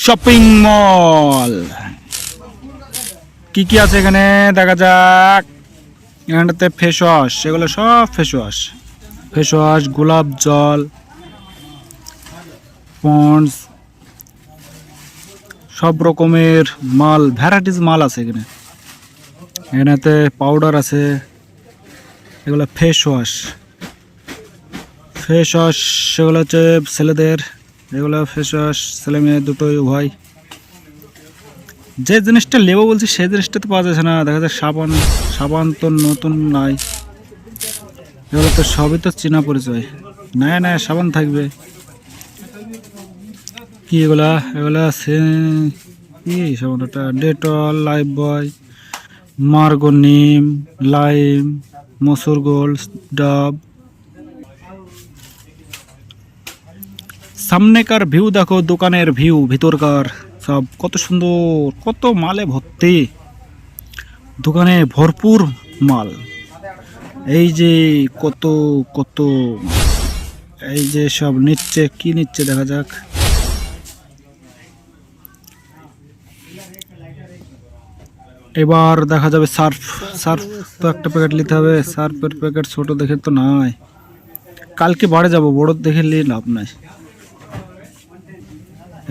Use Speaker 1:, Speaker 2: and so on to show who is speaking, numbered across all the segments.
Speaker 1: Shopping mall কি কি আছে এখানে দেখা যাক। এখানটাতে ফেস ওয়াশ, এগুলো সব ফেস ওয়াশ, গোলাপ জল, পন্ডস, সব রকমের মাল, ভ্যারাইটিস মাল আছে এখানে। এখানেতে পাউডার আছে, এগুলো ফেস ওয়াশ সেগুলো হচ্ছে ছেলেদের, এগুলো ফেস ওয়াশ ছেলে মেয়ে দুটোই উভয়। যে জিনিসটা নেবো বলছি সেই জিনিসটা তো পাওয়া যাচ্ছে না। দেখা যায় সাবান তো নতুন নাই, এগুলো তো সবই তো চেনা পরিচয়। না সাবান থাকবে কি এগুলা আছে কি সাবানটা, ডেটল, লাইফ বয়, মার্গো, নিম, লাইম, মসুর গোল্ড, ডাব। সামনেকার ভিউ দেখো, দোকানের ভিউ, ভিতরকার সব কত সুন্দর, কত মালে ভর্তি, দোকানে ভরপুর মাল। এই যে কত কত, এই যে সব নিচ্ছে, কি নিচ্ছে দেখা যাক। এবার দেখা যাবে সার্ফ তো একটা প্যাকেট নিতে হবে। সার্ফের প্যাকেট ছোট দেখে তো নাই, কালকে বাড়ি যাব, বড় দেখে নিয়ে লাভ নাই।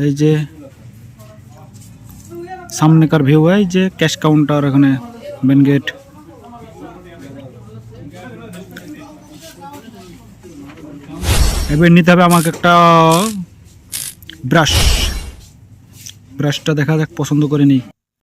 Speaker 1: এই যে সামনেকার ভিউ, এই যে ক্যাশ কাউন্টার, এখানে মেন গেট। এবার নিতে হবে আমাকে একটা ব্রাশটা দেখা যাক, পছন্দ করে নিই।